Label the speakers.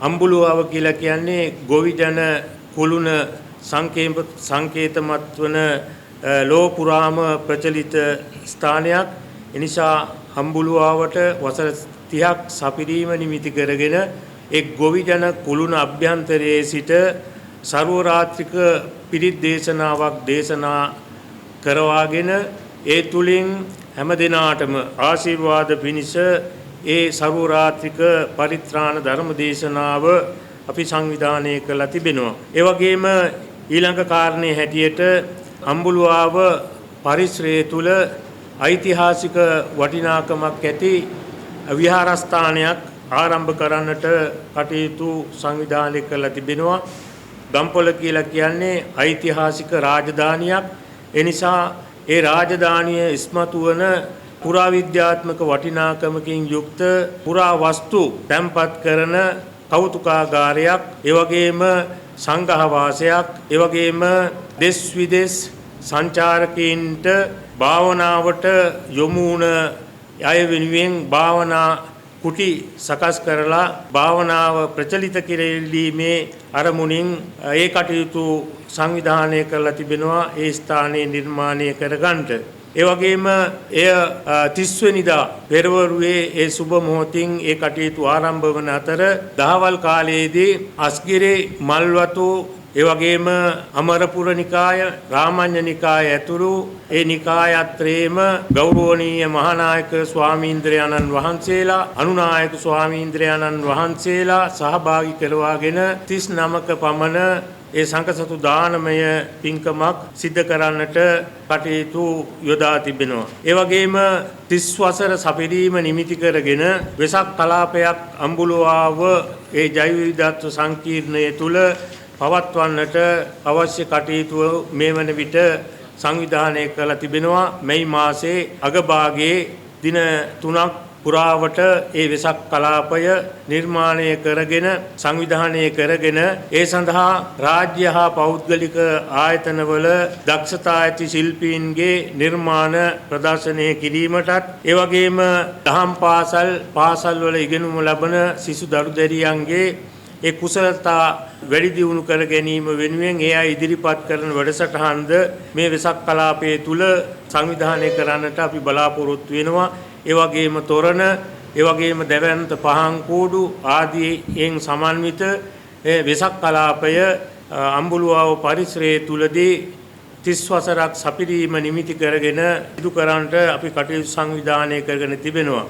Speaker 1: අම්බුලුවාව කියලා කියන්නේ ගොවිජන කුළුණ සංකේතමත් වන ලෝ පුරාම ප්‍රචලිත ස්ථානයක්. එනිසා අම්බුලුවාවට වසර 30ක් සපිරීම නිමිති කරගෙන එක් ගොවිජන කුළුණ අභ්‍යන්තරයේ සිට ਸਰව රාත්‍රික පිරිත් දේශනාවක් දේශනා කරවාගෙන ඒ තුලින් හැම දිනාටම ආශිර්වාද පිණිස ඒ ਸਰව රාත්‍රික පරිත්‍රාණ ධර්ම දේශනාව අපි සංවිධානය කළා තිබෙනවා. ඒ වගේම ඊළඟ කාරණේ හැටියට අම්බුලුවාව පරිසරය තුල ඓතිහාසික වටිනාකමක් ඇති විහාරස්ථානයක් ආරම්භ කරන්නට කටයුතු සංවිධානය කළා තිබෙනවා. ගම්පොළ කියලා කියන්නේ ඓතිහාසික රාජධානියක්. ඒ නිසා ඒ රාජධානිය ඉස්මතු වන පුරාවිද්‍යාත්මක වටිනාකමකින් යුක්ත පුරා වස්තු තැන්පත් කරන කෞතුකාගාරයක්, ඒ වගේම සංඝහ වාසයක්, ඒ වගේම දෙස් විදෙස් සංචාරකීන්ට භාවනාවට යොමු වුණ අය වෙනුවෙන් භාවනා කුටි සකස් කරලා භාවනාව ප්‍රචලිත කිරීමේ අරමුණින් ඒ කටයුතු සංවිධානය කරලා තිබෙනවා ඒ ස්ථානයේ නිර්මාණය කරගන්නට. ඒ වගේම එය 30 වෙනිදා පෙරවරුවේ ඒ සුබ මොහොතින් ඒ කටයුතු ආරම්භ වන අතර දහවල් කාලයේදී අස්ගිරේ මල්වතු ඒ වගේම අමරපුර නිකාය, රාමඤ්ඤ නිකාය ඇතුළු ඒ නිකාය අත්‍රේම ගෞරවනීය මහානායක ස්වාමීන්ද්‍රයන්න් වහන්සේලා, අනුනායක ස්වාමීන්ද්‍රයන්න් වහන්සේලා සහභාගී කරවාගෙන 39ක පමණ ඒ සංඝසතු දානමය පින්කමක් සිද්ධ කරන්නට කටයුතු යොදා තිබෙනවා. ඒ වගේම 30 වසර සපිරීම නිමිති කරගෙන වෙසක් කලාපයක් අම්බුලුවාව ඒ ජෛව විවිධත්ව සංකීර්ණය තුල පවත්වන්නට අවශ්‍ය කටයුතු මේ වන විට සංවිධානය කළ තිබෙනවා. මේ මාසයේ අගභාගයේ දින 3ක් පුරාවට ඒ වෙසක් කලාපය නිර්මාණය කරගෙන සංවිධානය කරගෙන ඒ සඳහා රාජ්‍ය හා පෞද්ගලික ආයතනවල දක්ෂතා ඇති ශිල්පීන්ගේ නිර්මාණ ප්‍රදර්ශනය කිරීමටත්, ඒ වගේම දහම් පාසල්වල ඉගෙනුම ලබන සිසු දරුදැරියන්ගේ ඒ කුසලතා වැඩි දියුණු කර ගැනීම වෙනුවෙන් ඒ අය ඉදිරිපත් කරන වැඩසටහන්ද මේ වෙසක් කලාපයේ තුල සංවිධානය කරන්නට අපි බලාපොරොත්තු වෙනවා. ඒ වගේම තොරණ, ඒ වගේම දැවැන්ත පහන් කූඩු ආදීන් සමන්විත වෙසක් කලාපය අම්බුලුවාව පරිසරයේ තුලදී 30 වසරක් සපිරීම නිමිති කරගෙන සිදු කරන්නට අපි කටයුතු සංවිධානය කරගෙන තිබෙනවා.